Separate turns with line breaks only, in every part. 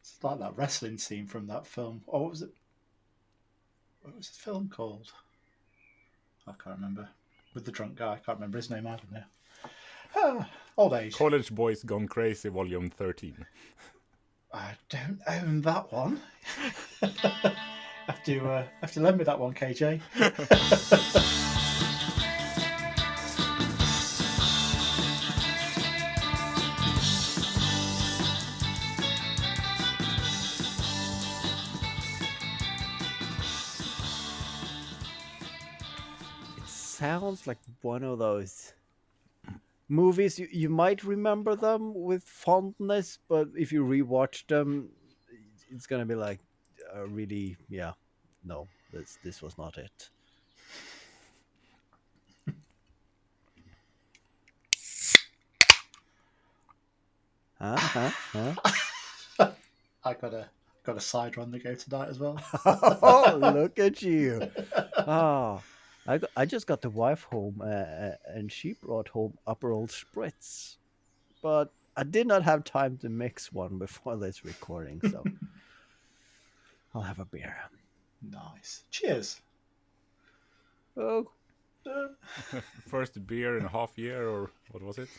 It's like that wrestling scene from that film. Oh, what was it? What was the film called? I can't remember. With the drunk guy. I can't remember his name either now. Old age.
College Boys Gone Crazy, Volume 13.
I don't own that one. have to lend me that one, KJ.
Sounds like one of those movies you might remember them with fondness, but if you rewatch them, it's gonna be like really, yeah, no, this was not it.
I got a side run to go tonight as well.
Oh, look at you! Oh, I just got the wife home, and she brought home Aperol Spritz, but I did not have time to mix one before this recording, so I'll have a beer.
Nice. Cheers.
Oh,
First beer in a half year, or what was it?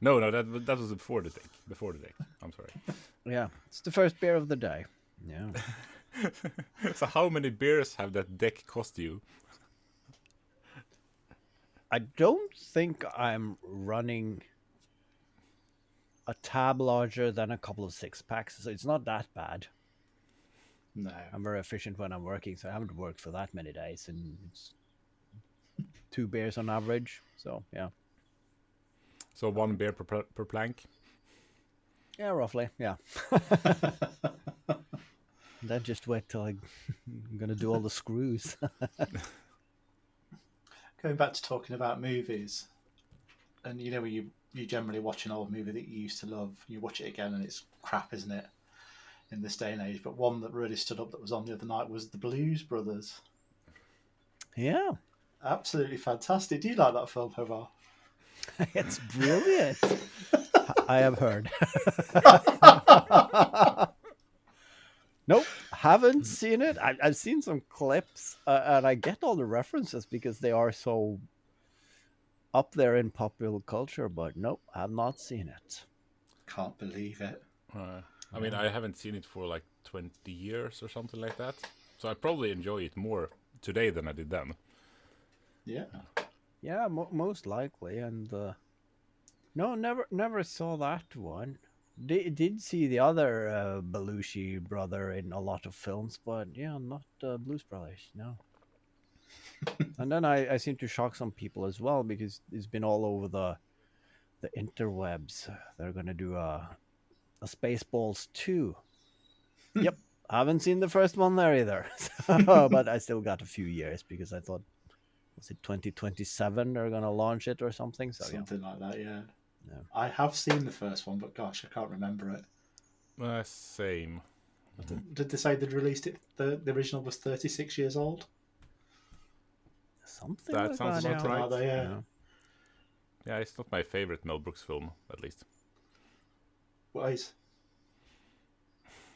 No, that was before the take. Before the take. I'm sorry.
yeah, it's the first beer of the day. Yeah.
So how many beers have that deck cost you?
I don't think I'm running a tab larger than a couple of 6-packs, so it's not that bad.
No.
I'm very efficient when I'm working, so I haven't worked for that many days, and it's 2 beers on average. So yeah.
So 1 beer per plank?
Yeah, roughly. Yeah. Then just wait till I'm gonna do all the screws.
Going back to talking about movies, and you know when you generally watch an old movie that you used to love, you watch it again and it's crap, isn't it? In this day and age, but one that really stood up that was on the other night was the Blues Brothers.
Yeah.
Absolutely fantastic. Do you like that film, Haavard?
It's brilliant. I have heard. Nope, haven't seen it. I've seen some clips, and I get all the references because they are so up there in popular culture, but nope, I've not seen it.
Can't believe it.
I mean, I haven't seen it for like 20 years or something like that. So I probably enjoy it more today than I did then.
Yeah.
Yeah, most likely. And no, never saw that one. Did see the other Belushi brother in a lot of films, but yeah, not Blues Brothers. No. And then I seem to shock some people as well because it's been all over the interwebs. They're gonna do a Spaceballs 2. Yep, I haven't seen the first one there either, but I still got a few years because I thought, was it 2027 they're gonna launch it or something? So
something like that, yeah.
Yeah.
I have seen the first one, but gosh, I can't remember it.
Same.
Did they say they'd released it? The original was 36 years old?
Something
That
like
sounds
that,
about right.
Like that, yeah.
Yeah, it's not my favorite Mel Brooks film, at least.
Wise.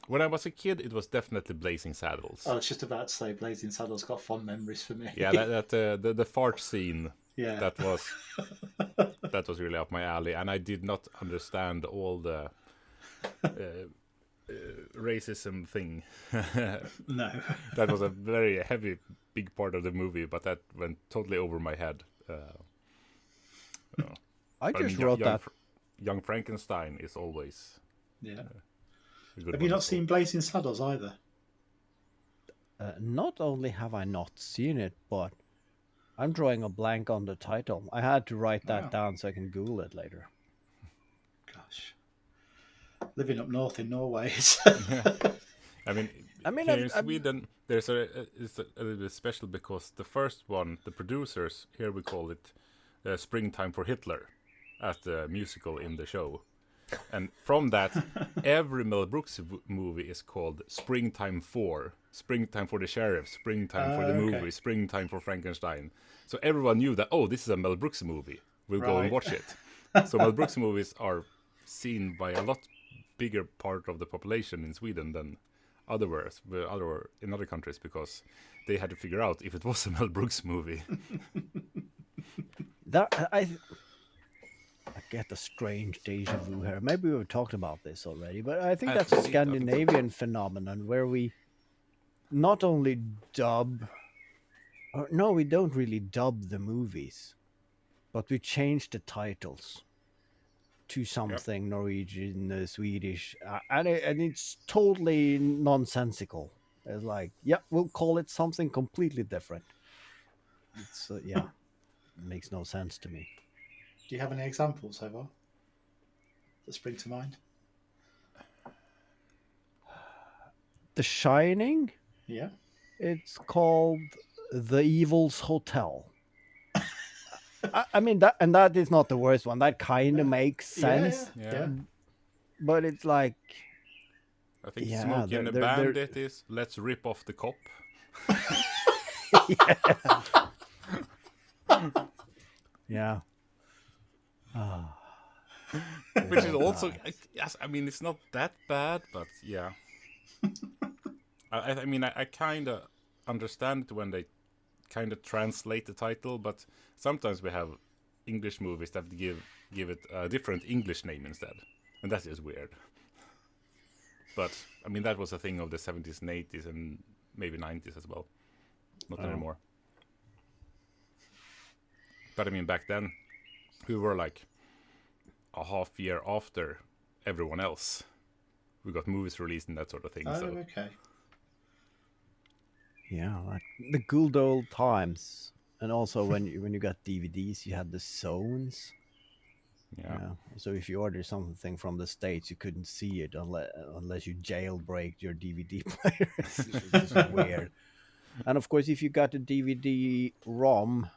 When I was a kid, it was definitely Blazing Saddles.
I was just about to say Blazing Saddles got fond memories for me.
Yeah, the fart scene.
Yeah.
That was really up my alley, and I did not understand all the racism thing.
No.
That was a very heavy, big part of the movie, but that went totally over my head.
I just wrote that.
Young Frankenstein is always.
Yeah.
A good
Have you
one
not seen Blazing Saddles either?
Not only have I not seen it, but I'm drawing a blank on the title. I had to write that down so I can Google it later.
Gosh. Living up north in Norway.
I mean here in Sweden, it's a little bit special because the first one, the producers, here we call it Springtime for Hitler, as the musical in the show. And from that, every Mel Brooks movie is called Springtime for the Sheriff, Springtime for the movie, Springtime for Frankenstein. So everyone knew that, oh, this is a Mel Brooks movie. We'll go and watch it. So Mel Brooks movies are seen by a lot bigger part of the population in Sweden than in other countries, because they had to figure out if it was a Mel Brooks movie.
I get a strange deja vu here. Maybe we've talked about this already, but I think that's a Scandinavian phenomenon where we not only dub, or no, we don't really dub the movies, but we change the titles to something Norwegian, Swedish, and it's totally nonsensical. It's like, we'll call it something completely different. It's it makes no sense to me.
Do you have any examples, Haavard, that spring to mind?
The Shining?
Yeah.
It's called The Evil's Hotel. I mean, that is not the worst one. That kind of makes sense.
Yeah.
But it's like...
I think Smokey and the Bandit is Let's Rip Off the Cop.
Yeah.
Which is also, yes, I mean, it's not that bad, but yeah. I mean, I kind of understand it when they kind of translate the title, but sometimes we have English movies that give it a different English name instead, and that is weird. But I mean, that was a thing of the 70s and 80s and maybe 90s as well. Not anymore. But I mean, back then we were like a half year after everyone else. We got movies released and that sort of thing.
Okay.
Yeah, like the good old times. And also when you got DVDs, you had the zones.
Yeah.
So if you order something from the States, you couldn't see it unless you jailbreaked your DVD player. It's just weird. And of course, if you got a DVD ROM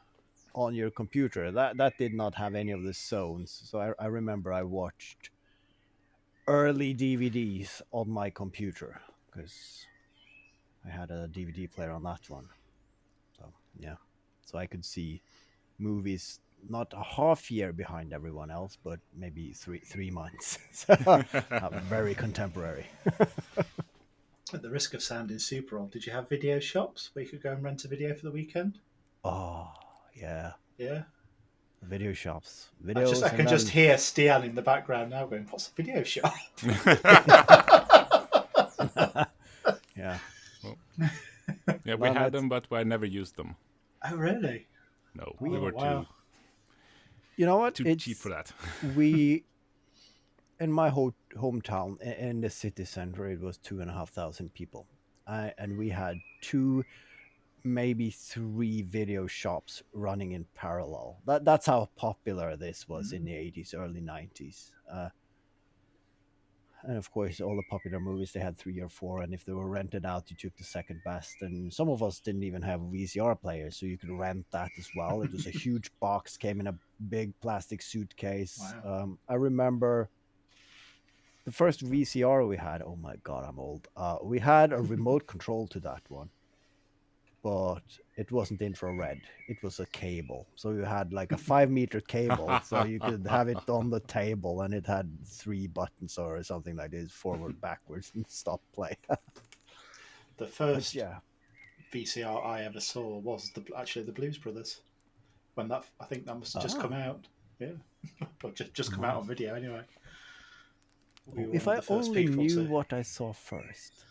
on your computer, that did not have any of the zones. So I remember I watched early DVDs on my computer because I had a DVD player on that one. So yeah, so I could see movies not a half year behind everyone else, but maybe three months. So, very contemporary.
At the risk of sounding super old, did you have video shops where you could go and rent a video for the weekend?
Oh yeah.
Yeah.
Video shops.
I can just hear Stian in the background now going, "What's a video shop?"
Yeah.
Well, yeah, we had them, but I never used them.
Oh, really?
No, we were too.
You know what?
Too cheap for that.
We, in my hometown, in the city center, it was 2,500 people, and we had 2, maybe 3 video shops running in parallel. That's how popular this was in the 80s, early 90s. And of course, all the popular movies, they had 3 or 4, and if they were rented out, you took the second best. And some of us didn't even have VCR players, so you could rent that as well. It was a huge box, came in a big plastic suitcase.
Wow.
I remember the first VCR we had. Oh my God, I'm old. We had a remote control to that one, but it wasn't infrared. It was a cable. So you had like a 5-meter cable, so you could have it on the table, and it had 3 buttons or something like this, forward, backwards, and stop play.
The first VCR I ever saw was actually the Blues Brothers. When I think that must have just come out. Yeah. Or just come out on video anyway.
If I only knew what I saw first.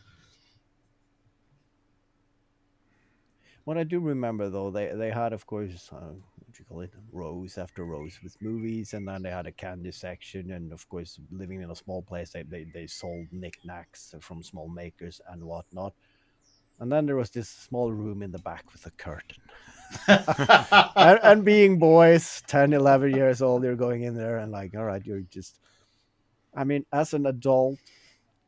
What I do remember, though, they had, of course, what you call it, rows after rows with movies, and then they had a candy section, and of course, living in a small place, they sold knickknacks from small makers and whatnot. And then there was this small room in the back with a curtain. and being boys, 10, 11 years old, you're going in there and like, all right, you're just... I mean, as an adult,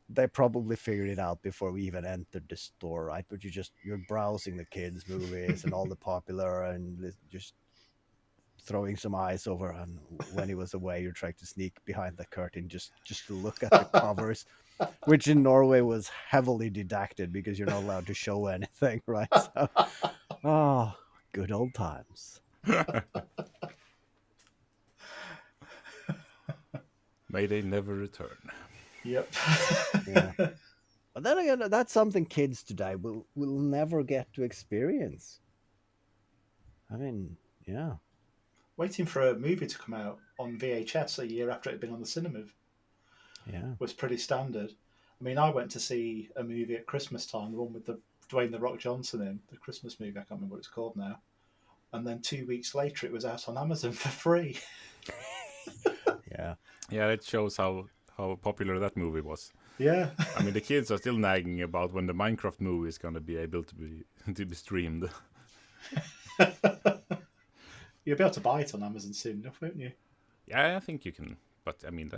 they probably figured it out before we even entered the store, right? But you're browsing the kids' movies and all the popular, and just throwing some eyes over. And when he was away, you're trying to sneak behind the curtain just to look at the covers, which in Norway was heavily deducted because you're not allowed to show anything, right? So, good old times.
May they never return.
Yep.
Yeah. But then again, that's something kids today will never get to experience. I mean, yeah.
Waiting for a movie to come out on VHS a year after it had been on the cinema was pretty standard. I mean, I went to see a movie at Christmas time, the one with the Dwayne The Rock Johnson in, the Christmas movie, I can't remember what it's called now. And then 2 weeks later, it was out on Amazon for free.
Yeah.
Yeah, it shows how popular that movie was.
Yeah.
I mean, the kids are still nagging about when the Minecraft movie is going to be able to be streamed.
You'll be able to buy it on Amazon soon enough, won't you?
Yeah, I think you can. But, I mean,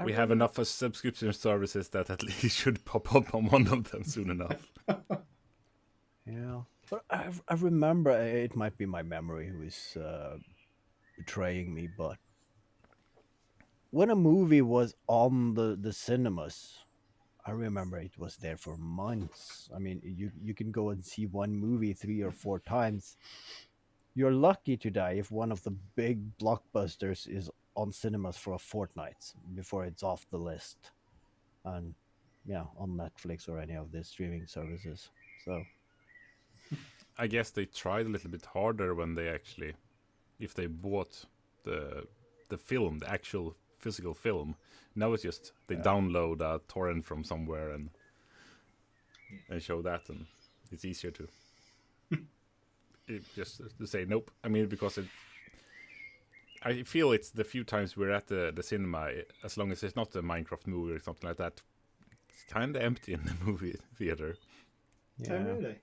we have enough subscription services that at least should pop up on one of them soon enough.
Yeah. But I remember, it might be my memory who is betraying me, but when a movie was on the cinemas, I remember it was there for months. I mean, you can go and see one movie 3 or 4 times. You're lucky today if one of the big blockbusters is on cinemas for a fortnight before it's off the list. And yeah, on Netflix or any of the streaming services. So
I guess they tried a little bit harder when they actually, if they bought the film, the actual physical film. Now it's just they download a torrent from somewhere and show that, and it's easier to just to say nope. I mean, because I feel it's the few times we're at the cinema, as long as it's not a Minecraft movie or something like that, it's kind of empty in the movie theater.
Yeah. Oh, really?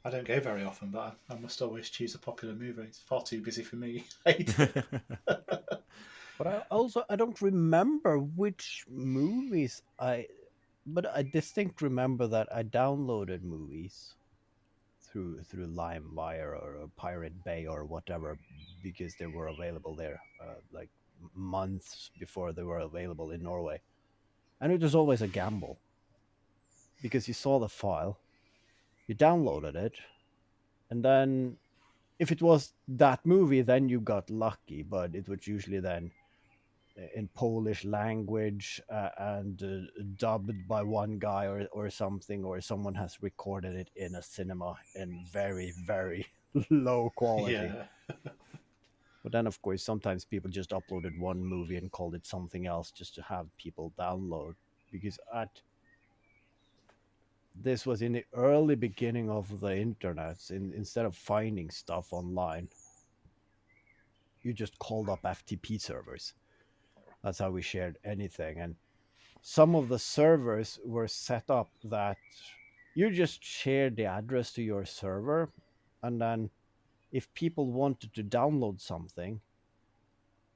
I don't go very often, but I must always choose a popular movie. It's far too busy for me.
But I don't remember which movies but I distinctly remember that I downloaded movies through LimeWire or Pirate Bay or whatever, because they were available there like months before they were available in Norway. And it was always a gamble, because you saw the file, you downloaded it, and then if it was that movie, then you got lucky, but it was usually then in Polish language and dubbed by one guy or something, or someone has recorded it in a cinema in very, very low quality.
Yeah.
But then, of course, sometimes people just uploaded one movie and called it something else just to have people download. Because this was in the early beginning of the internet. Instead of finding stuff online, you just called up FTP servers. That's how we shared anything. And some of the servers were set up that you just shared the address to your server, and then if people wanted to download something,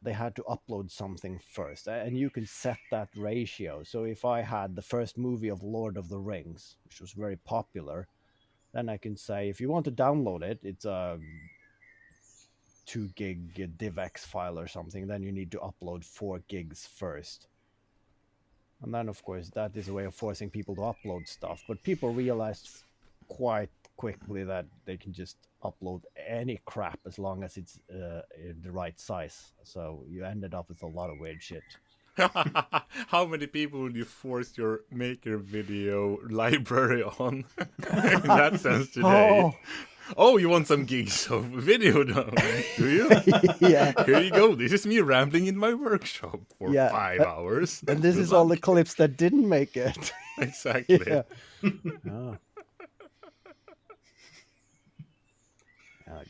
they had to upload something first, and you can set that ratio. So if I had the first movie of Lord of the Rings, which was very popular, then I can say, if you want to download it, it's a 2 gig DivX file or something, then you need to upload 4 gigs first. And then, of course, that is a way of forcing people to upload stuff. But people realized quite quickly that they can just upload any crap as long as it's in the right size. So you ended up with a lot of weird shit.
How many people would you force your maker video library on in that sense today? Oh, you want some gigs of video, do you?
Yeah.
Here you go. This is me rambling in my workshop for 5 hours.
And this is all the clips that didn't make it.
Exactly.
Yeah. Oh.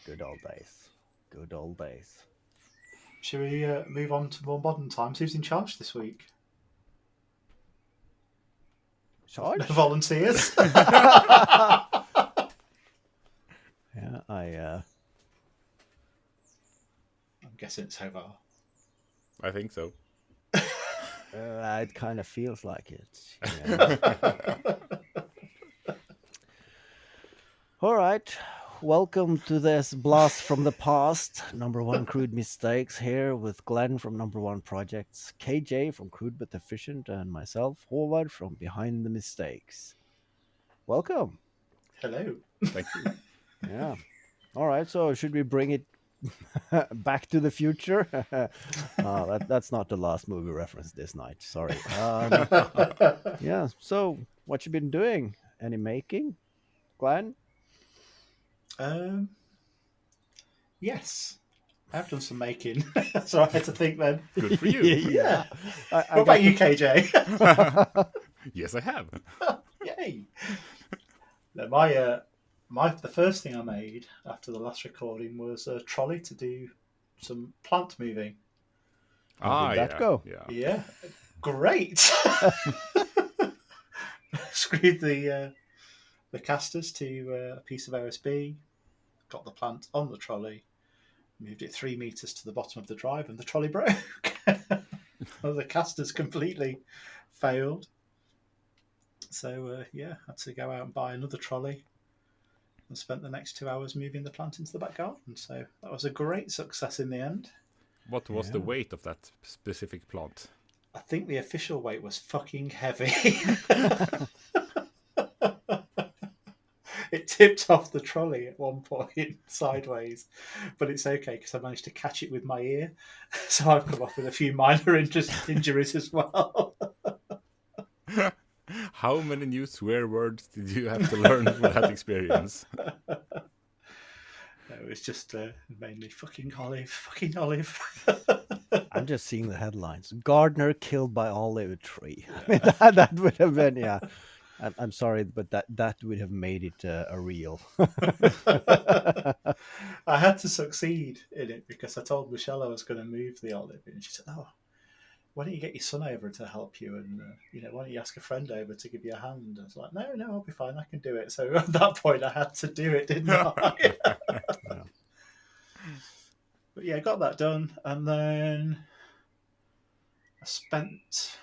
Good old days. Good old days.
Shall we move on to more modern times? Who's in charge this week?
Charge?
No volunteers.
Yeah, I'm
guessing it's Haavard.
I think so.
It kind of feels like it. Yeah. All right. Welcome to this blast from the past. No.1 Crude Mistakes here with Glenn from No.1 Projects, KJ from Crude but Efficient, and myself, Haavard from Behind the Mistakes. Welcome.
Hello.
Thank you.
Yeah. All right. So should we bring it Back to the Future. That's not the last movie reference this night. Sorry. Yeah. So, what you been doing? Any making, Glenn?
Yes, I've done some making. So I had to think then.
Good for you.
Yeah.
What about you, KJ?
Yes, I have.
Yay! No, the first thing I made after the last recording was a trolley to do some plant moving.
How did that go?
Yeah, great. Screwed the casters to a piece of OSB, got the plant on the trolley, moved it 3 meters to the bottom of the drive, and the trolley broke. The casters completely failed. So had to go out and buy another trolley, and spent the next 2 hours moving the plant into the back garden. So that was a great success in the end.
What was the weight of that specific plant?
I think the official weight was fucking heavy. It tipped off the trolley at one point sideways, but it's okay because I managed to catch it with my ear. So I've come off with a few minor injuries as well.
How many new swear words did you have to learn for that experience?
It was just mainly fucking olive.
I'm just seeing the headlines. Gardener killed by olive tree. I mean, that would have been, yeah. I'm sorry, but that would have made it a real.
I had to succeed in it because I told Michelle I was going to move the olive, and she said, "Oh, why don't you get your son over to help you? And why don't you ask a friend over to give you a hand?" I was like, "No, I'll be fine. I can do it." So at that point, I had to do it, didn't I?
Yeah.
But yeah, got that done, and then I spent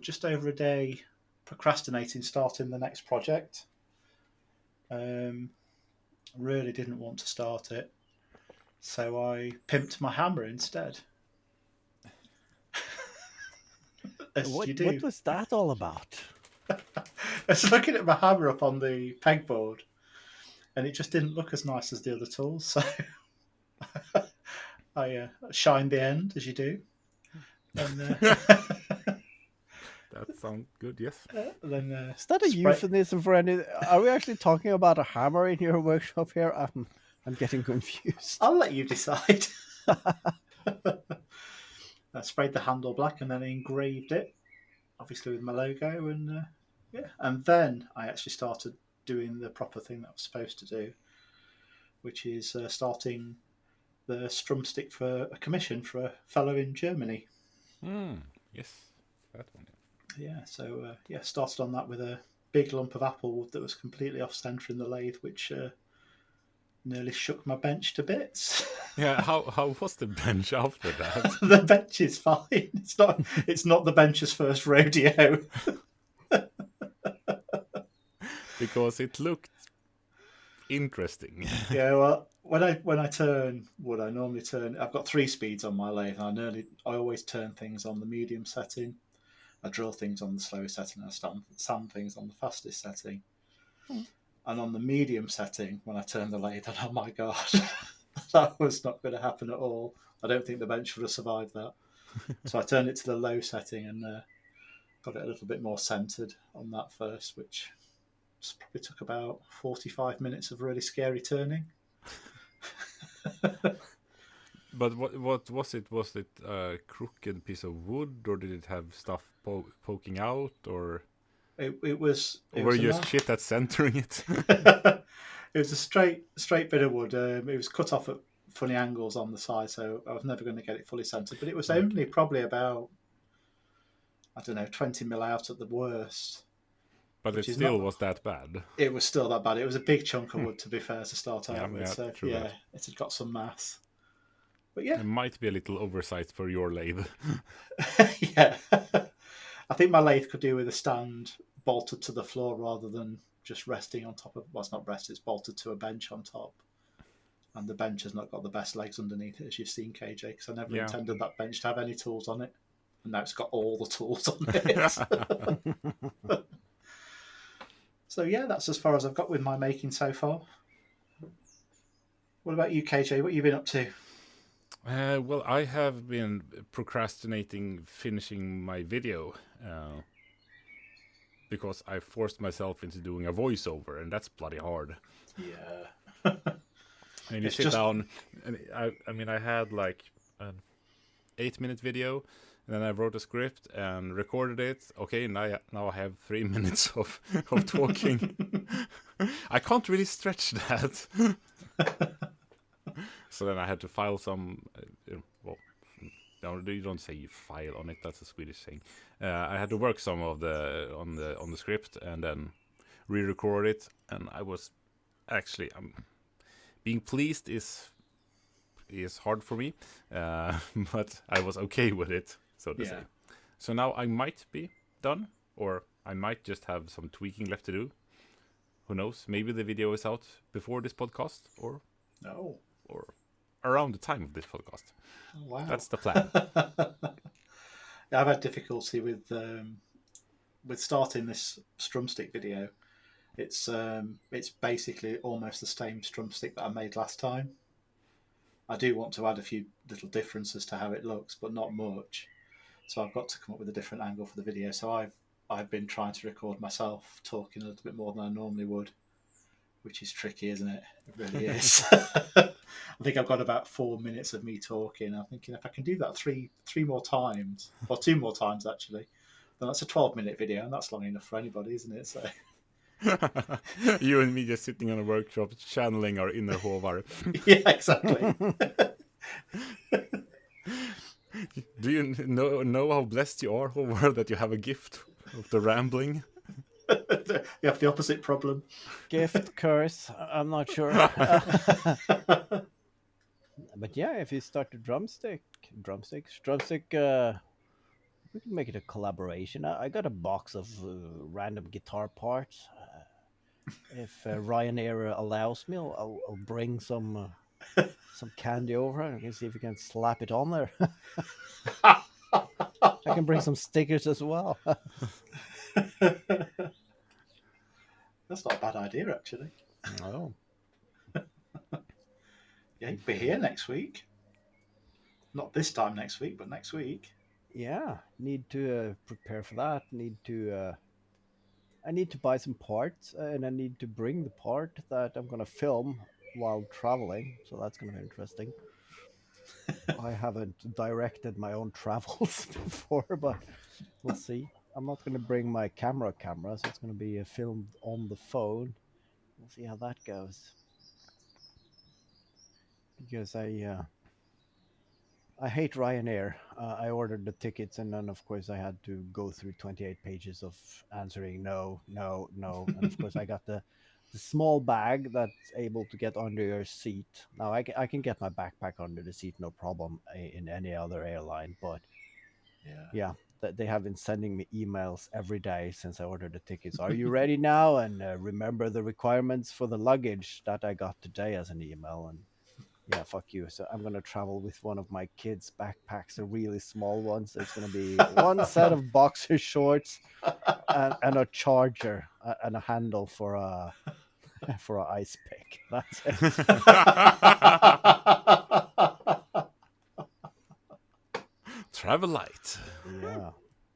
just over a day procrastinating starting the next project. Really didn't want to start it, so I pimped my hammer instead.
What was that all about?
I was looking at my hammer up on the pegboard, and it just didn't look as nice as the other tools, so I shined the end, as you do. And,
that sounds good, yes.
Then,
is that a euphemism for any? Are we actually talking about a hammer in your workshop here? I'm getting confused.
I'll let you decide. I sprayed the handle black and then engraved it, obviously with my logo, and and then I actually started doing the proper thing that I was supposed to do, which is starting the strumstick for a commission for a fellow in Germany.
Yes, that one.
Yeah, so started on that with a big lump of apple wood that was completely off centre in the lathe, which nearly shook my bench to bits.
Yeah, how was the bench after that?
The bench is fine. It's not the bench's first rodeo.
Because it looked interesting.
Yeah, well, when I turn wood, I normally turn. I've got 3 speeds on my lathe. I always turn things on the medium setting. I drill things on the slow setting. I sand things on the fastest setting. And on the medium setting, when I turn the lathe, and oh my god, that was not going to happen at all. I don't think the bench would have survived that. So I turned it to the low setting and got it a little bit more centered on that first, which probably took about 45 minutes of really scary turning.
But what was it? Was it a crooked piece of wood, or did it have stuff poking out, or
it was?
Or were you just shit at centering it?
It was a straight bit of wood. It was cut off at funny angles on the side, so I was never going to get it fully centered. But it was only probably about, I don't know, 20 mil out at the worst.
But it still was that bad.
It was still that bad. It was a big chunk of wood, to be fair, to start out with.
Yeah,
so
that.
It had got some mass. But yeah,
it might be a little oversized for your lathe.
Yeah, I think my lathe could do with a stand bolted to the floor rather than just resting on top of. Well, it's not rested; it's bolted to a bench on top. And the bench has not got the best legs underneath it, as you've seen, KJ, because I never intended that bench to have any tools on it. And now it's got all the tools on it. So yeah, that's as far as I've got with my making so far. What about you, KJ? What have you been up to?
Well, I have been procrastinating finishing my video because I forced myself into doing a voiceover, and that's bloody hard.
Yeah.
And you sit down, and I had like an 8-minute video, and then I wrote a script and recorded it. Okay, now I have 3 minutes of talking. I can't really stretch that. So then I had to file some. No, you don't say you file on it. That's a Swedish thing. I had to work some of on the script and then re-record it. And I was actually being pleased is hard for me, but I was okay with it, so to say. So now I might be done, or I might just have some tweaking left to do. Who knows? Maybe the video is out before this podcast, or around the time of this podcast.
Oh, wow.
That's the plan.
I've had difficulty with starting this Strumstick video. It's basically almost the same Strumstick that I made last time. I do want to add a few little differences to how it looks, but not much. So I've got to come up with a different angle for the video. So I've been trying to record myself talking a little bit more than I normally would, which is tricky, isn't it? It really is. I think I've got about 4 minutes of me talking. I'm thinking if I can do that three more times, or 2 more times actually, then that's a 12-minute video, and that's long enough for anybody, isn't it? So
you and me just sitting on a workshop channeling our inner Haavard.
Yeah, exactly.
Do you know how blessed you are, Haavard, that you have a gift of the rambling?
You have the opposite problem.
Gift, curse, I'm not sure. But yeah, if you start a drumstick, we can make it a collaboration. I got a box of random guitar parts. If Ryanair allows me, I'll bring some candy over and I can see if we can slap it on there. I can bring some stickers as well.
That's not a bad idea, actually.
Oh.
Yeah, you'll be here next week. Not this time next week, but next week.
Yeah, need to prepare for that. I need to buy some parts, and I need to bring the part that I'm gonna film while traveling. So that's gonna be interesting. I haven't directed my own travels before, but we'll see. I'm not gonna bring my camera, so it's gonna be filmed on the phone. We'll see how that goes. Because I hate Ryanair. I ordered the tickets, and then of course I had to go through 28 pages of answering no, and of course I got the small bag that's able to get under your seat. Now I can get my backpack under the seat, no problem, in any other airline. But yeah, they have been sending me emails every day since I ordered the tickets. Are you ready now? And remember the requirements for the luggage that I got today as an email. And yeah, fuck you. So I'm going to travel with one of my kids' backpacks, a really small one. So it's going to be one set of boxer shorts and a charger and a handle for a ice pick. That's it.
Travel light.
Yeah.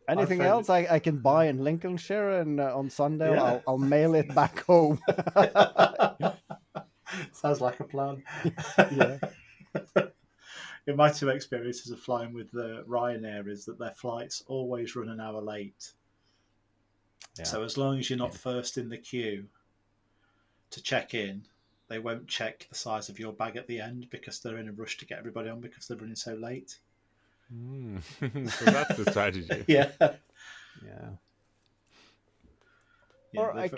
Anything else I can buy in Lincolnshire, and on Sunday I'll mail it back home.
Sounds like a plan.
Yeah.
In my 2 experiences of flying with the Ryanair is that their flights always run an hour late. Yeah. So as long as you're not first in the queue to check in, they won't check the size of your bag at the end because they're in a rush to get everybody on because they're running so late.
So that's the strategy.
Yeah.
Or I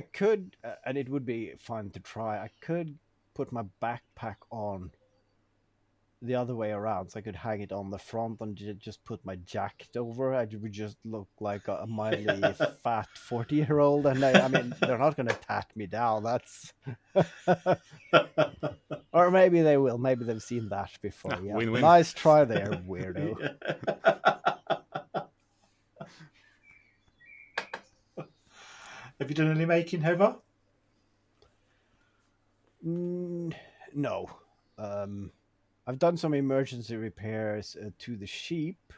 could, and it would be fun to try, I could put my backpack on the other way around, so I could hang it on the front and just put my jacket over. I would just look like a mildly fat 40-year-old, and I mean, they're not going to tat me down. That's, or maybe they will. Maybe they've seen that before. Yeah,
win-win.
Nice try there, weirdo.
Have you done any making, Haavard?
No. I've done some emergency repairs to the sheep.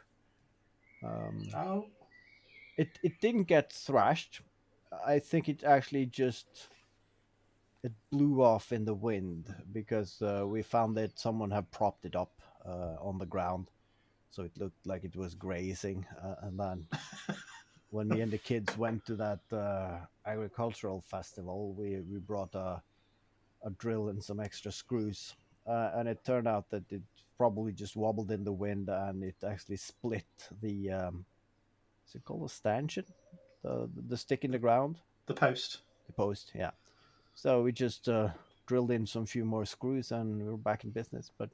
It didn't get thrashed. I think it actually just it blew off in the wind because we found that someone had propped it up on the ground, so it looked like it was grazing. And then when me and the kids went to that agricultural festival, we brought a drill and some extra screws, and it turned out that it probably just wobbled in the wind and it actually split the is it called a stanchion, the stick in the ground,
the post.
The post, yeah. So we just drilled in some few more screws and we're back in business. But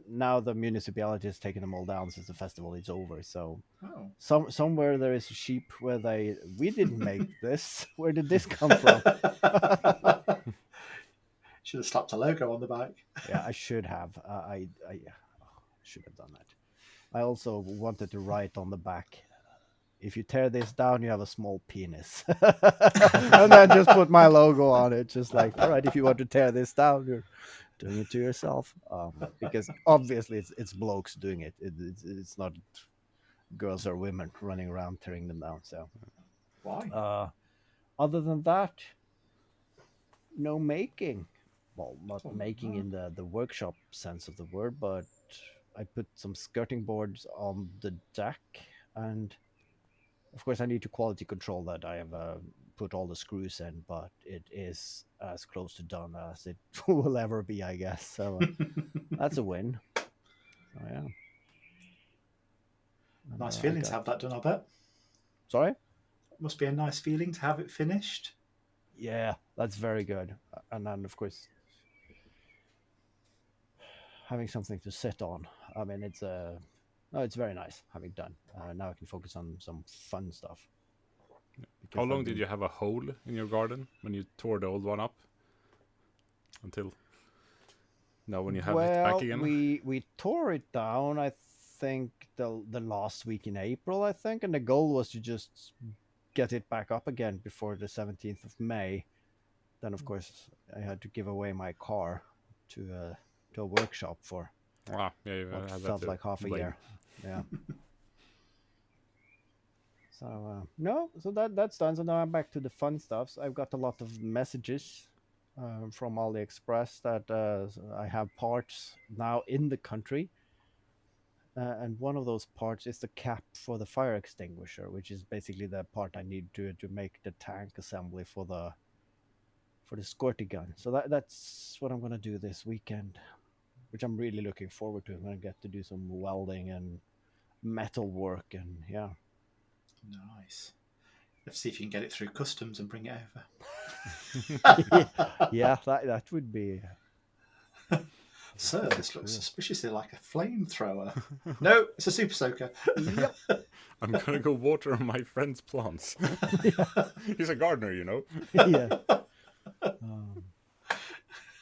now the municipality has taken them all down since the festival is over. So somewhere there is a sheep where we didn't make this. Where did this come from?
Should have slapped a logo on the back.
Yeah, I should have. I should have done that. I also wanted to write on the back, if you tear this down, you have a small penis. And then just put my logo on it. Just like, all right, if you want to tear this down, you're doing it to yourself. Because obviously it's blokes doing it. It's not girls or women running around tearing them down. So
why?
Other than that, no making. Well, not making in the workshop sense of the word, but I put some skirting boards on the deck, and of course I need to quality control that. I have put all the screws in, but it is as close to done as it will ever be, I guess. So that's a win. So, yeah.
Nice feeling to have that done, I bet.
Sorry?
Must be a nice feeling to have it finished.
Yeah, that's very good. And then, of course, having something to sit on. I mean, it's very nice having done. Now I can focus on some fun stuff.
How long did you have a hole in your garden when you tore the old one up? Until now, when you have it back again?
We tore it down, I think, the last week in April, I think. And the goal was to just get it back up again before the 17th of May. Then, of course, I had to give away my car to a workshop for felt like half a year. Yeah. So so that's done. So now I'm back to the fun stuff. So I've got a lot of messages from AliExpress that I have parts now in the country, and one of those parts is the cap for the fire extinguisher, which is basically the part I need to make the tank assembly for the squirty gun. So that's what I'm gonna do this weekend, which I'm really looking forward to. I'm gonna get to do some welding and metal work, and yeah.
Nice. Let's see if you can get it through customs and bring it over.
Yeah, that would be.
Sir, this looks suspiciously like a flamethrower. No, it's a super soaker.
Yep.
I'm gonna go water my friend's plants. He's a gardener, you know.
Yeah.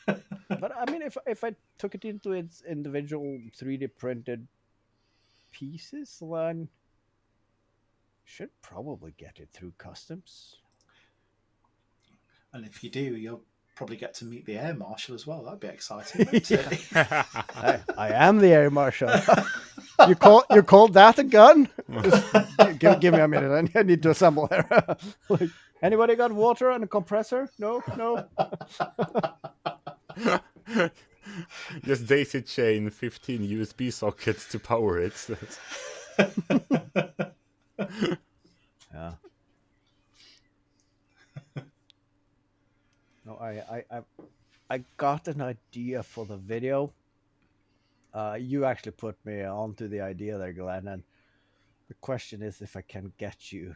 But I mean, if I took it into its individual 3D printed pieces, then should probably get it through customs.
And if you do, you'll probably get to meet the air marshal as well. That'd be exciting. Wouldn't it?
I am the air marshal. You called that a gun? Just give me a minute. I need to assemble here. Like, anybody got water and a compressor? No.
Just daisy chain 15 USB sockets to power it.
Yeah. No, I got an idea for the video. You actually put me onto the idea there, Glenn, and the question is if I can get you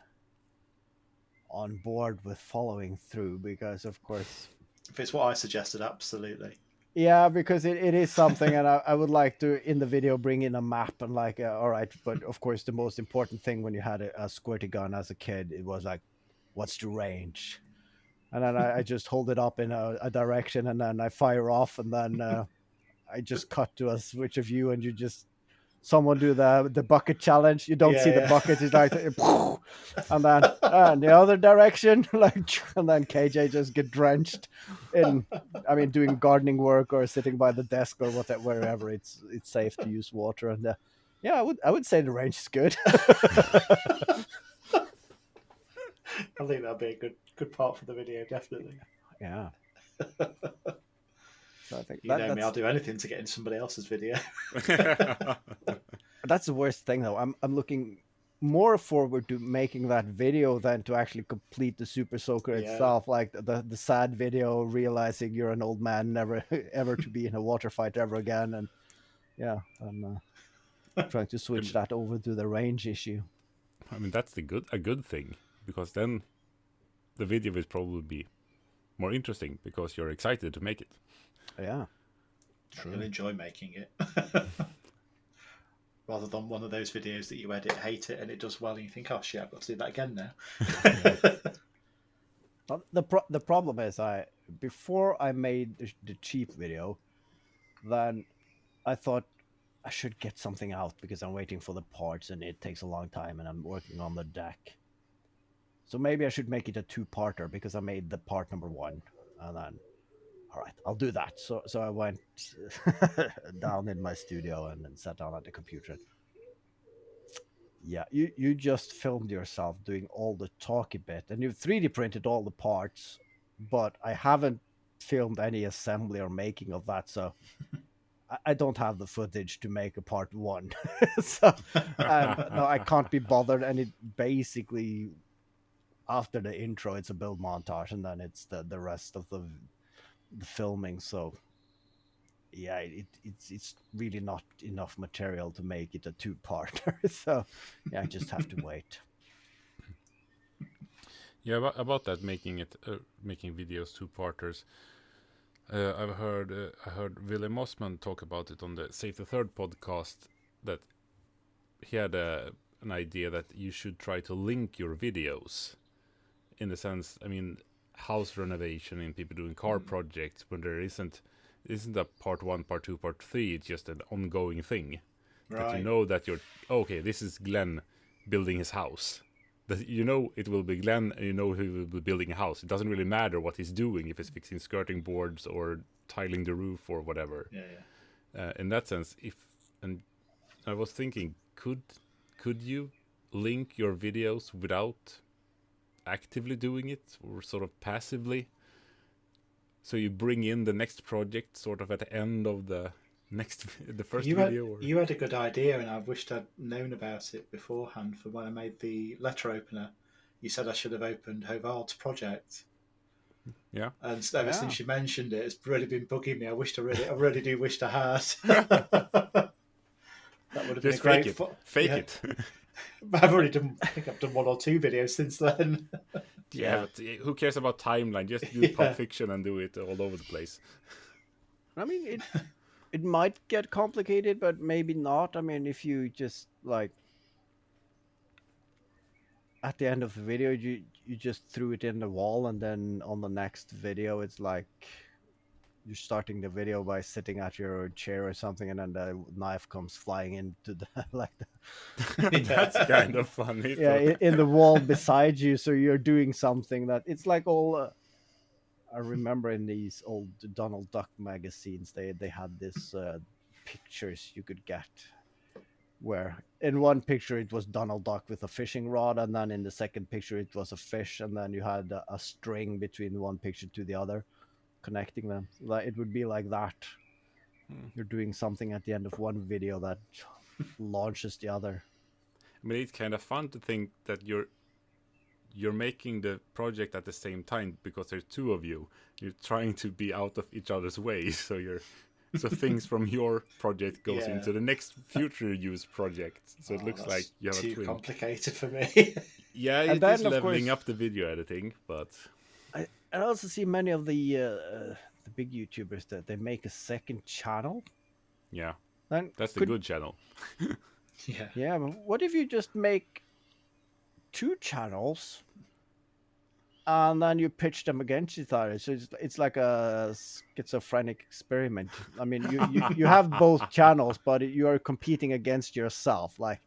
on board with following through, because of course,
if it's what I suggested, absolutely.
Yeah, because it is something, and I would like to, in the video, bring in a map and like, all right, but of course the most important thing when you had a squirty gun as a kid, it was like, what's the range? And then I just hold it up in a direction, and then I fire off, and then I just cut to a switch of view, and you just someone do the bucket challenge. You don't see the bucket. It's like, and then in the other direction, like, and then KJ just get drenched in, doing gardening work or sitting by the desk or whatever, wherever it's safe to use water. And I would say the range is good.
I think that'll be a good part for the video, definitely.
Yeah. So I think
me, I'll do anything to get in somebody else's video.
That's the worst thing, though. I'm looking more forward to making that video than to actually complete the Super Soaker itself. Like the sad video, realizing you're an old man, never ever to be in a water fight ever again, and I'm trying to switch that over to the range issue.
I mean, that's a good thing, because then the video will probably be more interesting because you're excited to make it.
Yeah,
true. You'll enjoy making it. Rather than one of those videos that you edit, hate it, and it does well, and you think, oh shit, I've got to do that again now.
Well, the problem is, before I made the cheap video, then I thought I should get something out because I'm waiting for the parts and it takes a long time and I'm working on the deck. So maybe I should make it a 2-parter because I made the part number 1, and then all right, I'll do that. So I went down in my studio and then sat down at the computer. Yeah, you just filmed yourself doing all the talky bit, and you've 3D printed all the parts, but I haven't filmed any assembly or making of that, so I don't have the footage to make a part 1. So no, I can't be bothered, and it basically, after the intro, it's a build montage, and then it's the rest of the filming. So yeah, it's really not enough material to make it a 2-parter. So yeah, I just have to wait.
Yeah, about that, making videos 2-parters. I heard Willem Osman talk about it on the Save the Third podcast, that he had an idea that you should try to link your videos, in the sense, house renovation and people doing car projects, when there isn't a part 1, part 2, part 3. It's just an ongoing thing. Right. That you know that this is Glenn building his house. That you know it will be Glenn, and you know he will be building a house. It doesn't really matter what he's doing, if it's fixing skirting boards or tiling the roof or whatever. Yeah. In that sense, and I was thinking, could you link your videos without actively doing it, or sort of passively, so you bring in the next project sort of at the end of the first video?
You had a good idea, and I wished I'd known about it beforehand. For when I made the letter opener, you said I should have opened Haavard's project.
Yeah,
and ever since you mentioned it, it's really been bugging me. I really do wish I had. That would have been a great
fake it.
I've already done. I think I've done 1 or 2 videos since then.
Yeah, but who cares about timeline? Just do Pulp Fiction and do it all over the place.
It might get complicated, but maybe not. If you just like at the end of the video, you just threw it in the wall, and then on the next video, it's like you're starting the video by sitting at your chair or something, and then the knife comes flying into the
That's kind of funny.
Yeah, in the wall beside you. So you're doing something that it's like all. I remember in these old Donald Duck magazines, they had this pictures you could get, where in one picture it was Donald Duck with a fishing rod, and then in the second picture it was a fish, and then you had a string between one picture to the other, connecting them. Like it would be like that. You're doing something at the end of one video that launches the other.
It's kind of fun to think that you're making the project at the same time, because there's 2 of you. You're trying to be out of each other's way, so things from your project goes into the next future use project. So it looks like you have a twin.
Too complicated for me.
Yeah, it is leveling up the video editing, but
I also see many of the big YouTubers that they make a second channel.
Yeah, that's the good channel.
Yeah, but what if you just make 2 channels, and then you pitch them against each other. So it's like a schizophrenic experiment. I mean, you have both channels, but you are competing against yourself. Like,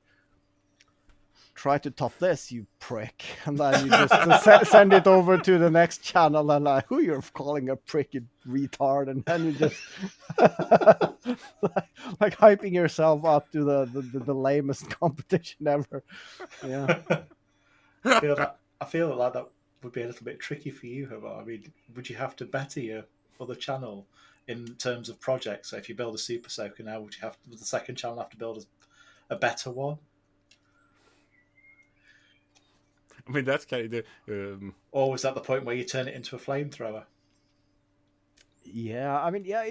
try to top this, you prick, and then you just send it over to the next channel, and like, who you're calling a prick, you retard, and then you just like hyping yourself up to the lamest competition ever. Yeah.
I feel like that would be a little bit tricky for you, Haavard. I mean, would you have to better your other channel in terms of projects? So if you build a Super Soaker now, would the second channel have to build a better one?
I mean, that's kind of
or was that the point where you turn it into a flamethrower?
Yeah, I mean, yeah,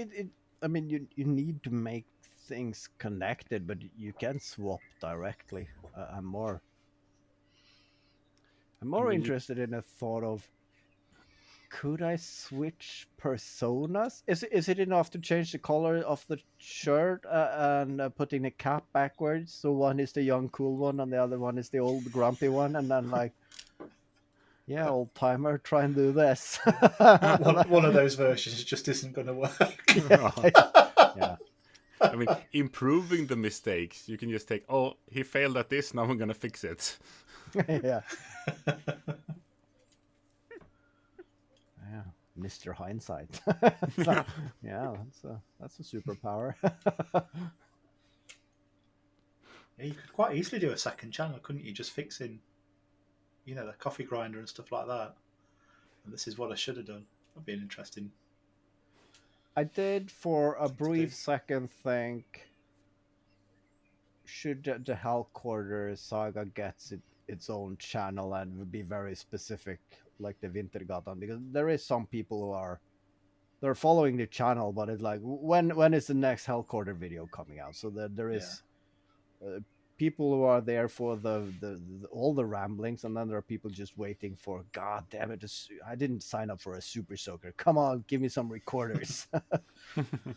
I mean, you need to make things connected, but you can swap directly. I'm more interested in a thought of, could I switch personas? Is it enough to change the color of the shirt and putting the cap backwards? So one is the young cool one and the other one is the old grumpy one, and then like, yeah, old timer, try and do this.
one of those versions just isn't going to work.
Yeah.
I mean, improving the mistakes. You can just take, oh, he failed at this, now I'm going to fix it.
Yeah. Yeah, Mr. Hindsight. So, yeah, that's a superpower.
Yeah, you could quite easily do a second channel, couldn't you? Just fixing, the coffee grinder and stuff like that. And this is what I should have done. That'd be an interesting.
I did for a brief second think, should the Hellquarter saga gets its own channel and be very specific, like the Wintergatan, because there is some people who they're following the channel, but it's like, when is the next Hellquarter video coming out? So there is people who are there for all the ramblings, and then there are people just waiting for, God damn it, I didn't sign up for a Super Soaker. Come on, give me some recorders.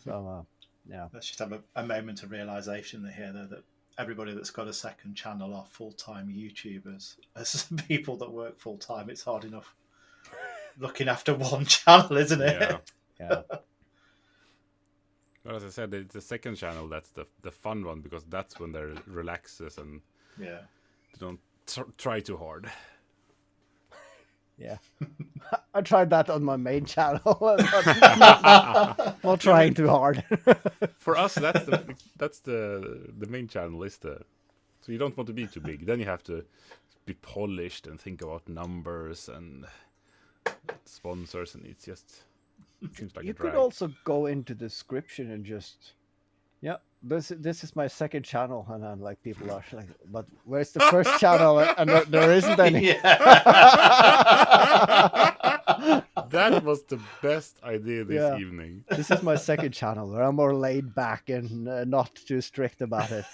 So yeah,
Let's just have a moment of realization here, though, that everybody that's got a second channel are full-time YouTubers. As people that work full-time, it's hard enough looking after one channel, isn't it?
Yeah.
Well, as I said, it's the second channel that's the fun one, because that's when they're relaxes and they don't try too hard.
Yeah. I tried that on my main channel. Not trying too hard.
For us, that's the main channel is so you don't want to be too big. Then you have to be polished and think about numbers and sponsors, and it seems like
you
a drag.
could also go into the description and just, this is my second channel, and then like people are like, but where's the first channel? And there isn't any.
That was the best idea this evening.
This is my second channel where I'm more laid back and not too strict about it.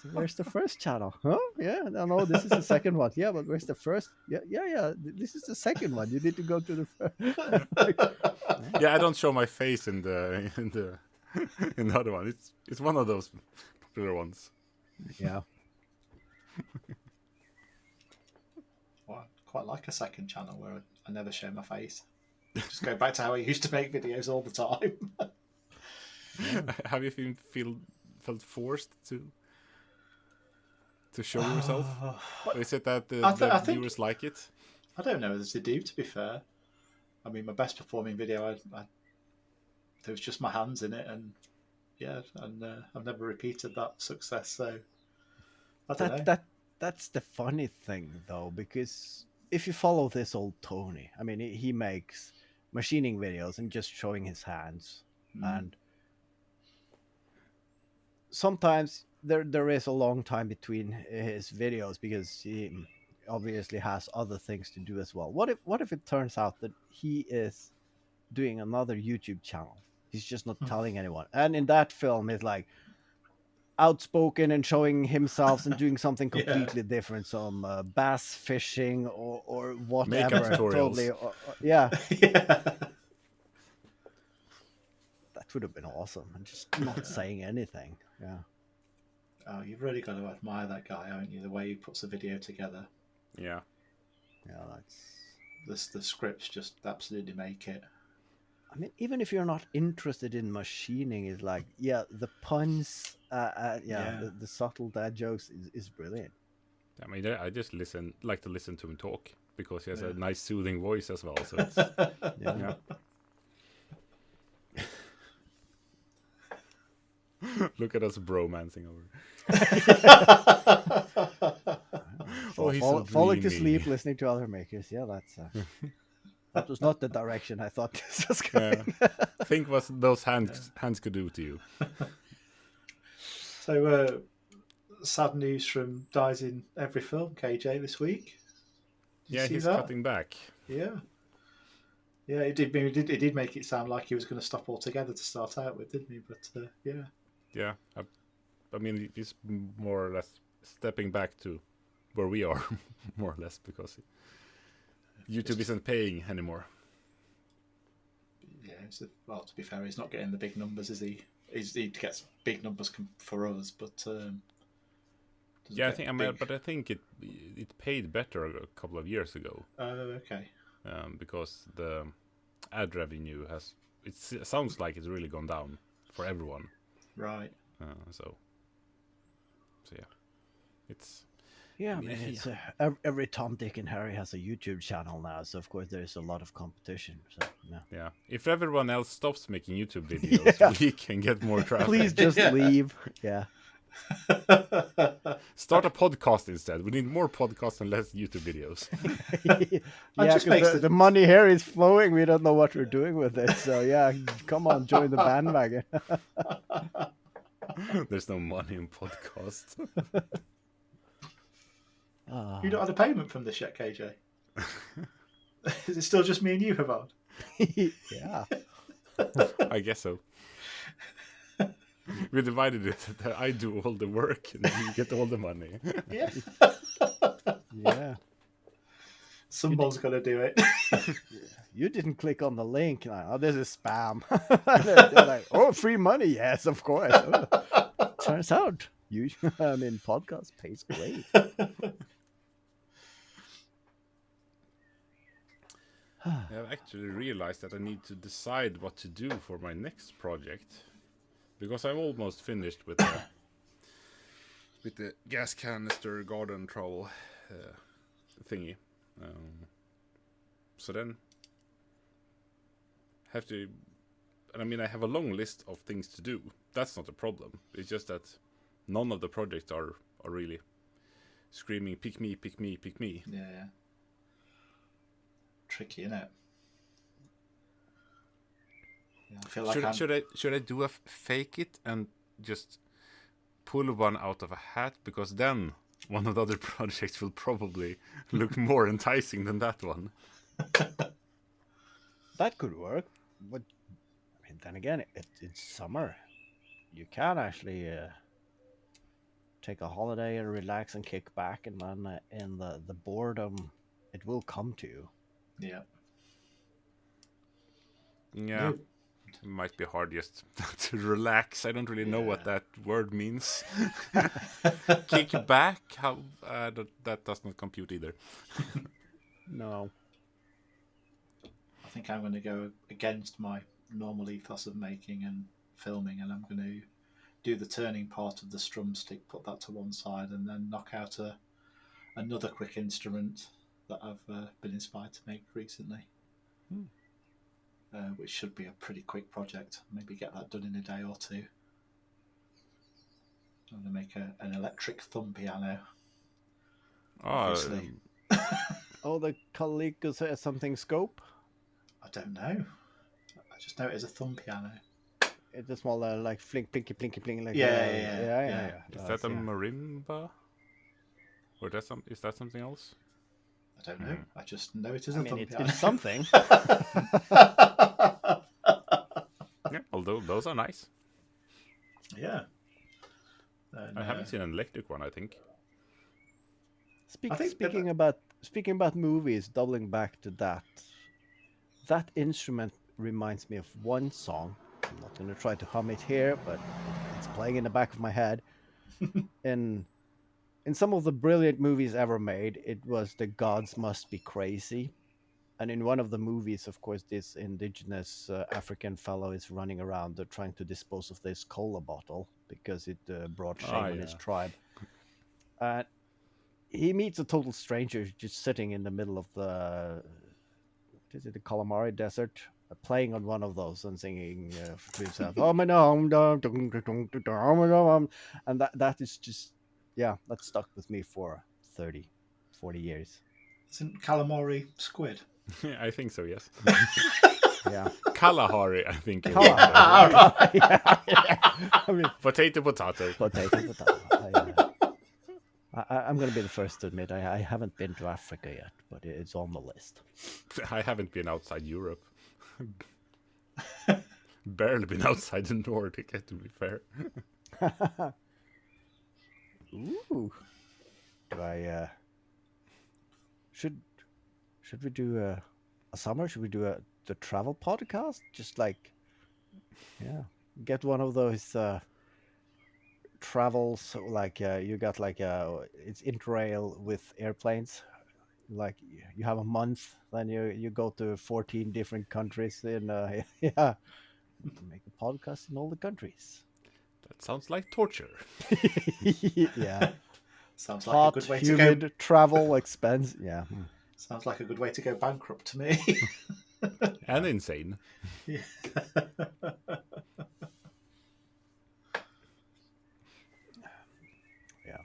So where's the first channel? Huh? Yeah, no, this is the second one. Yeah, but where's the first? Yeah. This is the second one. You need to go to the first.
Yeah, I don't show my face in the other one. It's one of those popular ones.
Yeah.
Well, I quite like a second channel where I never show my face. Just go back to how I used to make videos all the time.
Have you felt forced to show yourself? Is it that the viewers like it?
I don't know as they do, to be fair. I mean, my best performing video, there was just my hands in it, and I've never repeated that success. So I don't know.
That's the funny thing, though, because if you follow this old Tony, I mean, he makes machining videos and just showing his hands, and sometimes there is a long time between his videos because he obviously has other things to do as well. What if it turns out that he is doing another YouTube channel? He's just not telling anyone. And in that film, it's like outspoken and showing himself and doing something completely different, some bass fishing or whatever.
Makeup tutorials.
Totally, yeah. That would have been awesome. And just not saying anything. Yeah.
Oh, you've really got to admire that guy, haven't you? The way he puts a video together.
Yeah.
Yeah, that's...
The scripts just absolutely make it.
I mean, even if you're not interested in machining, it's like, the puns, the subtle dad jokes is brilliant.
I mean, I just like to listen to him talk because he has a nice, soothing voice as well. So it's, yeah. Look at us bromancing over.
Falling to sleep, listening to other makers. Yeah, that's. That was not the direction I thought this was going.
Think what those hands could do to you.
So, sad news from Dies in Every Film, KJ, this week.
He's cutting back.
Yeah, it did make it sound like he was going to stop altogether to start out with, didn't he? But
yeah. I mean, he's more or less stepping back to where we are, more or less, because YouTube isn't paying anymore.
Yeah, well, to be fair, he's not getting the big numbers, is he? He gets big numbers for us, but
I think it paid better a couple of years ago.
Oh, okay.
Because the ad revenue it sounds like it's really gone down for everyone.
Right.
So yeah, it's.
Yeah, I mean, it's every Tom, Dick, and Harry has a YouTube channel now, so of course there's a lot of competition. So
yeah, if everyone else stops making YouTube videos, we can get more traffic.
Please just leave. Yeah.
Start a podcast instead. We need more podcasts and less YouTube videos.
Because the money here is flowing. We don't know what we're doing with it. So come on, join the bandwagon.
There's no money in podcasts.
You not had a payment from this yet, KJ? Is it still just me and you, Haavard?
Yeah.
I guess so. We divided it that I do all the work and you get all the money.
Yeah.
Yeah.
Someone's got to do it.
You didn't click on the link. Oh, this is spam. They're like, oh, free money. Yes, of course. Turns out, podcast pays great.
I've actually realized that I need to decide what to do for my next project. Because I'm almost finished with the gas canister garden trowel thingy. So then have to, and I mean I have a long list of things to do. That's not a problem. It's just that none of the projects are really screaming pick me, pick me, pick me.
Yeah. Tricky, isn't it? I feel like
should I do a fake it and just pull one out of a hat, because then one of the other projects will probably look more enticing than that one.
That could work, but I mean, then again, it's summer. You can actually take a holiday and relax and kick back, and then in the boredom, it will come to you.
Yeah.
Yeah. It might be hard just to relax. I don't really know what that word means. Kick back? How? That does not compute either.
No.
I think I'm going to go against my normal ethos of making and filming, and I'm going to do the turning part of the strum stick, put that to one side, and then knock out another quick instrument that I've been inspired to make recently. Which should be a pretty quick project. Maybe get that done in a day or two. I'm going to make an electric thumb piano. Obviously.
The Coleco says something scope?
I don't know. I just know it is a thumb piano.
It's a small like flink, plinky, plinky, pling. Like
yeah.
Is that a marimba? Or is that something else?
I don't know. I just know it is a thumb piano.
It's something.
Yeah, although those are nice.
Yeah.
I haven't seen an electric one, I think.
Speaking about movies, doubling back to that instrument reminds me of one song. I'm not going to try to hum it here, but it's playing in the back of my head. In in some of the brilliant movies ever made, it was the gods must be crazy. And in one of the movies, of course, this indigenous African fellow is running around trying to dispose of this cola bottle because it brought shame on his tribe. And he meets a total stranger just sitting in the middle of the Kalahari Desert, playing on one of those and singing to himself, "Oh my no," and that is just, yeah, that stuck with me for 30, 40 years.
Isn't calamari squid?
I think so, yes.
Yeah.
Kalahari, I think.
Kalahari. I mean,
potato.
I'm going to be the first to admit I haven't been to Africa yet, but it's on the list.
I haven't been outside Europe. Barely been outside the Nordic, to be fair.
Ooh. Do I should we do a summer? Should we do the travel podcast? Just like, yeah, get one of those travels, like you got like it's Interrail with airplanes. Like you have a month, then you go to 14 different countries in yeah, make a podcast in all the countries.
That sounds like torture.
Yeah.
Sounds like
hot,
a good way
humid,
to go.
Travel expense. Yeah.
Sounds like a good way to go bankrupt to me.
And insane.
Yeah.
Yeah.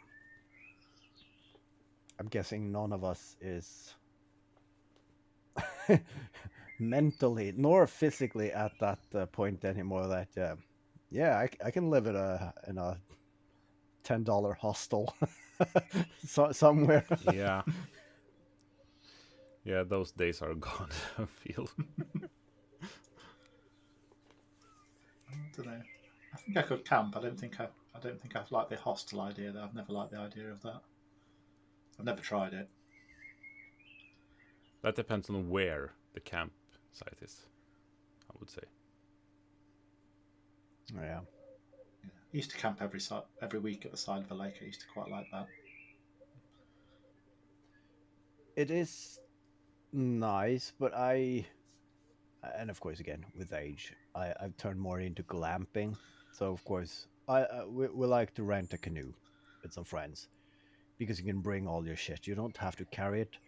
I'm guessing none of us is mentally nor physically at that point anymore. That yeah, I can live in a $10 hostel somewhere.
Yeah. Yeah, those days are gone, I feel.
I don't know. I think I could camp. I don't think I like the hostel idea though. I've never liked the idea of that. I've never tried it.
That depends on where the campsite is, I would say.
Oh, yeah.
I used to camp every week at the side of a lake. I used to quite like that.
It is nice, but and of course, again, with age, I've turned more into glamping. So of course, we like to rent a canoe with some friends because you can bring all your shit. You don't have to carry it,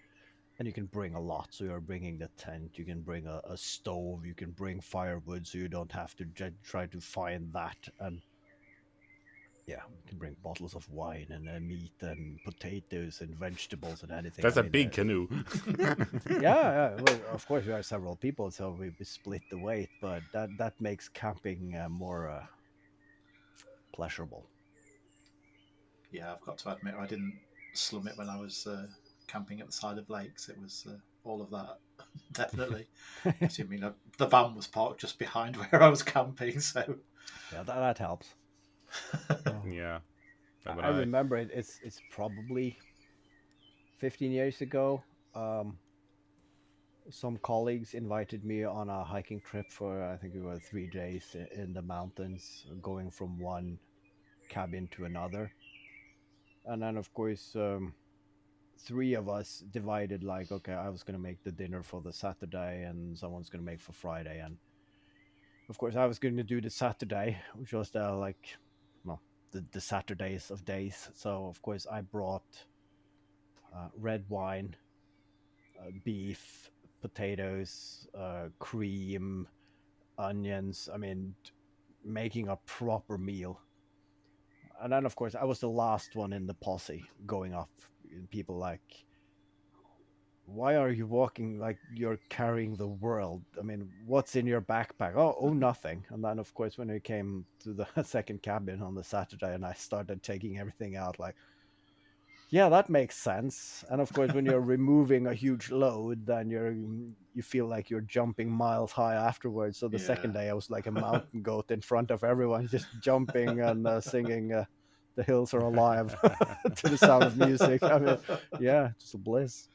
and you can bring a lot. So you're bringing the tent, you can bring a stove, you can bring firewood, so you don't have to try to find that. And yeah, you can bring bottles of wine and meat and potatoes and vegetables and anything.
That's a big canoe.
Yeah. Well, of course, we are several people, so we split the weight, but that makes camping more pleasurable.
Yeah, I've got to admit, I didn't slum it when I was camping at the side of lakes. It was all of that, definitely. I mean, the van was parked just behind where I was camping, so
yeah, that helps.
Yeah.
I remember it. It's probably 15 years ago. Some colleagues invited me on a hiking trip for, I think it was 3 days in the mountains, going from one cabin to another. And then, of course, 3 of us divided, like, okay, I was going to make the dinner for the Saturday and someone's going to make for Friday. And of course, I was going to do the Saturday, which was the Saturdays of days. So, of course, I brought red wine, beef, potatoes, cream, onions. I mean, making a proper meal. And then, of course, I was the last one in the posse going up. People like, why are you walking like you're carrying the world? I mean, what's in your backpack? Oh, nothing. And then, of course, when we came to the second cabin on the Saturday and I started taking everything out, like, yeah, that makes sense. And of course, when you're removing a huge load, then you feel like you're jumping miles high afterwards. So the second day, I was like a mountain goat in front of everyone, just jumping and singing "The Hills Are Alive" to the sound of music. I mean, yeah, just a bliss.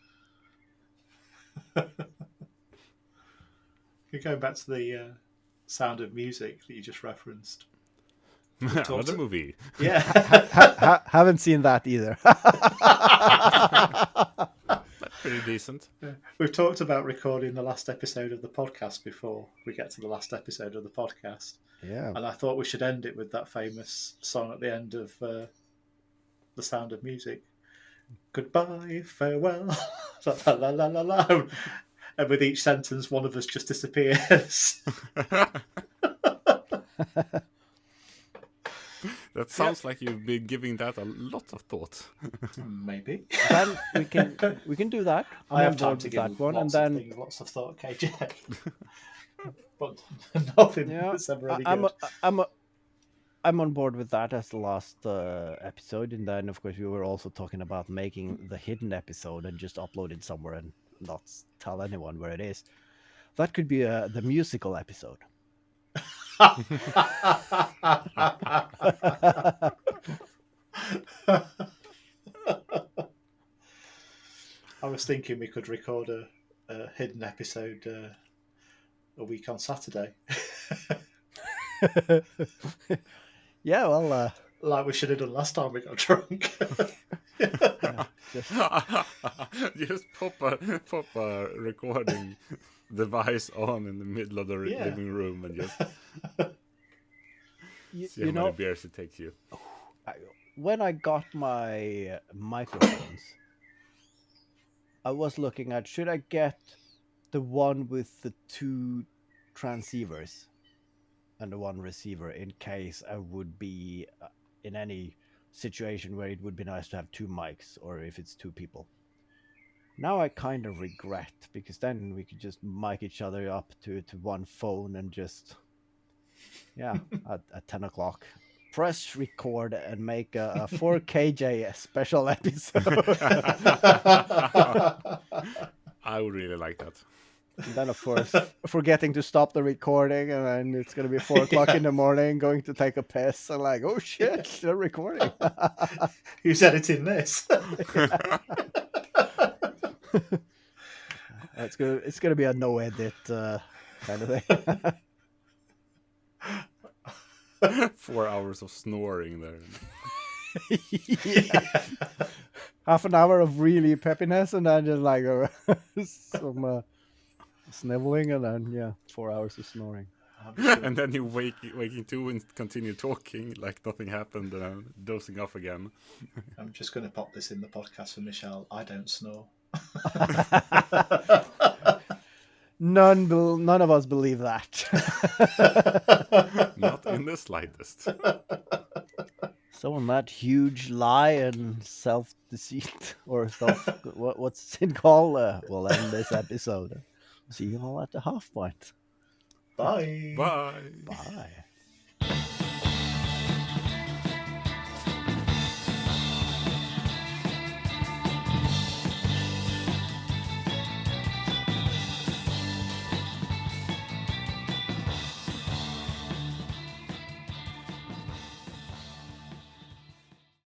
Going back to the Sound of Music that you just referenced,
Another movie.
Yeah.
Haven't seen that either.
Pretty decent.
We've talked about recording the last episode of the podcast before we get to the last episode of the podcast.
Yeah.
And I thought we should end it with that famous song at the end of The Sound of Music. Goodbye, farewell, la la la la la. And with each sentence, one of us just disappears.
That sounds like you've been giving that a lot of thought.
Maybe.
Then we can do that.
I have time to give
that one,
lots
and then
of things, lots of thought, KJ. But nothing that's ever really good.
I'm on board with that as the last episode, and then of course we were also talking about making the hidden episode and just upload it somewhere and not tell anyone where it is. That could be the musical episode.
I was thinking we could record a hidden episode a week on Saturday.
Yeah, well,
like we should have done last time we got drunk.
Just pop a recording device on in the middle of the living room and just see how many beers it takes you.
When I got my microphones, I was looking at, should I get the one with the 2 transceivers and the 1 receiver in case I would be in any situation where it would be nice to have 2 mics, or if it's 2 people. Now I kind of regret, because then we could just mic each other up to 1 phone and just, at 10 o'clock, press record and make a 4KJ special episode.
I would really like that.
And then, of course, forgetting to stop the recording, and then it's going to be 4 o'clock in the morning, going to take a piss, and like, oh shit, they're recording.
Who's editing this?
It's gonna be a no edit kind of thing.
4 hours of snoring there.
Yeah. Half an hour of really peppiness, and then just like some sniveling, and then 4 hours of snoring.
And then you waking to and continue talking like nothing happened, and I'm dozing off again.
I'm just going to pop this in the podcast for Michelle. I don't snore.
None of us believe that.
Not in the slightest.
So on that huge lie and self-deceit, or what's it called? We'll end this episode. See you all at the half point.
Bye.
Bye.
Bye.